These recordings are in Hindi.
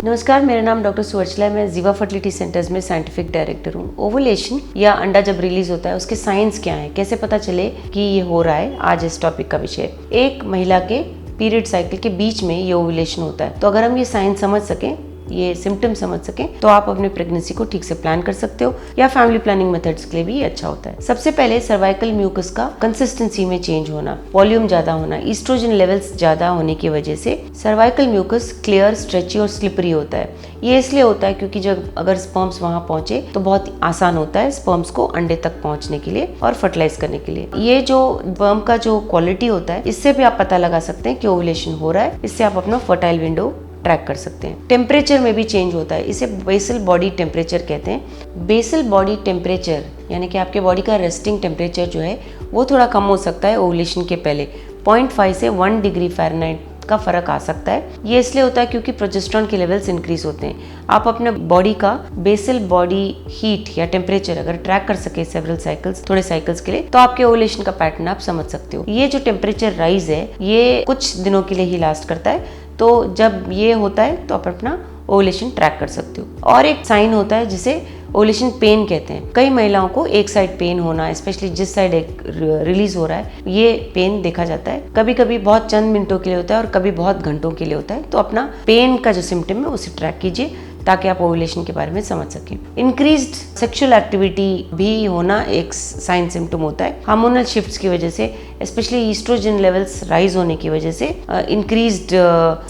नमस्कार, मेरा नाम डॉक्टर सुवर्चला है। मैं जीवा फर्टिलिटी सेंटर्स में साइंटिफिक डायरेक्टर हूँ। ओवुलेशन या अंडा जब रिलीज होता है उसके साइंस क्या है, कैसे पता चले कि ये हो रहा है, आज इस टॉपिक का विषय। एक महिला के पीरियड साइकिल के बीच में ये ओवुलेशन होता है, तो अगर हम ये साइंस समझ सकें, ये सिम्टम समझ सकें, तो आप अपने प्रेगनेंसी को ठीक से प्लान कर सकते हो, या फैमिली प्लानिंग मेथड्स के लिए भी अच्छा होता है। सबसे पहले सर्वाइकल म्यूकस का कंसिस्टेंसी में चेंज होना, वॉल्यूम ज्यादा होना, ईस्ट्रोजन लेवल्स ज्यादा होने की वजह से सर्वाइकल म्यूकस क्लियर, स्ट्रेची और स्लिपरी होता है। ये इसलिए होता है क्योंकि जब अगर स्पर्म्स वहां पहुंचे तो बहुत आसान होता है स्पर्म्स को अंडे तक पहुंचने के लिए और फर्टिलाइज करने के लिए। ये जो स्पर्म का जो क्वालिटी होता है, इससे भी आप पता लगा सकते हैं कि ओवुलेशन हो रहा है। इससे आप अपना फर्टाइल विंडो ट्रैक कर सकते हैं। टेम्परेचर में भी चेंज होता है, इसे बेसल बॉडी टेम्परेचर कहते हैं। बेसल बॉडी टेम्परेचर यानी कि आपके बॉडी का रेस्टिंग टेम्परेचर जो है वो थोड़ा कम हो सकता है ओवुलेशन के पहले। 0.5 से 1 डिग्री फ़ारेनहाइट का फर्क आ सकता है। ये इसलिए होता है क्योंकि प्रोजेस्टेरॉन के लेवल्स इंक्रीज होते हैं। आप अपने बॉडी का बेसल बॉडी हीट या टेम्परेचर अगर ट्रैक कर सके सेवरल साइकिल्स, थोड़े साइकिल्स के लिए, तो आपके ओवुलेशन का पैटर्न आप समझ सकते हो। ये जो टेम्परेचर राइज है ये कुछ दिनों के लिए ही लास्ट करता है, तो जब ये होता है तो आप अपना ओवुलेशन ट्रैक कर सकते हो। और एक साइन होता है जिसे ओवुलेशन पेन कहते हैं। कई महिलाओं को एक साइड पेन होना, स्पेशली जिस साइड एक रिलीज हो रहा है, ये पेन देखा जाता है। कभी कभी बहुत चंद मिनटों के लिए होता है और कभी बहुत घंटों के लिए होता है। तो अपना पेन का जो सिम्टम है उसे ट्रैक कीजिए ताकि आप ओवुलेशन के बारे में समझ सकें। इंक्रीज्ड सेक्सुअल एक्टिविटी भी होना एक साइन सिम्टम होता है। हार्मोनल शिफ्ट्स की वजह से, स्पेशली ईस्ट्रोजन लेवल्स राइज होने की वजह से इंक्रीज्ड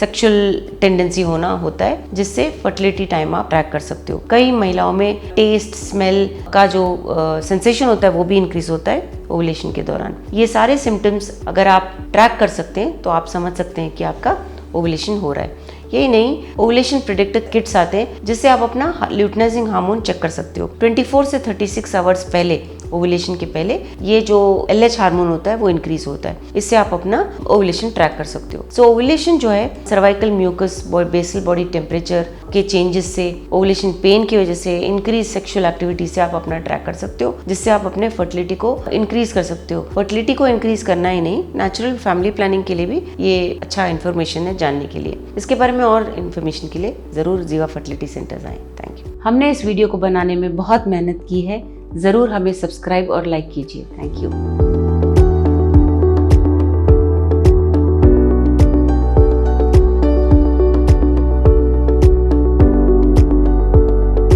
सेक्सुअल टेंडेंसी होना होता है, जिससे फर्टिलिटी टाइम आप ट्रैक कर सकते हो। कई महिलाओं में टेस्ट, स्मेल का जो सेंसेशन होता है वो भी इंक्रीज होता है ओवुलेशन के दौरान। ये सारे सिम्टम्स अगर आप ट्रैक कर सकते हैं तो आप समझ सकते हैं कि आपका ओवुलेशन हो रहा है। यही नहीं, ओवुलेशन प्रेडिक्टर किट्स आते हैं जिससे आप अपना ल्यूटिनाइजिंग हार्मोन चेक कर सकते हो। 24 से 36 आवर्स पहले, ओवुलेशन के पहले, ये जो LH हार्मोन होता है वो इंक्रीज होता है। इससे आप अपना ओवुलेशन ट्रैक कर सकते हो। सो ओवुलेशन जो है cervical mucus, basal body temperature के चेंजेस से, ओवुलेशन पेन की वजह से, इंक्रीज सेक्सुअल एक्टिविटी से आप अपना ट्रैक कर सकते हो, जिससे आप अपने फर्टिलिटी को इंक्रीज कर सकते हो। फर्टिलिटी को इंक्रीज करना ही नहीं, नेचुरल फैमिली प्लानिंग के लिए भी ये अच्छा इन्फॉर्मेशन है जानने के लिए। इसके बारे में और इन्फॉर्मेशन के लिए जरूर जीवा फर्टिलिटी सेंटर्स आएं। Thank you. हमने इस वीडियो को बनाने में बहुत मेहनत की है, जरूर हमें सब्सक्राइब और लाइक कीजिए। Thank you.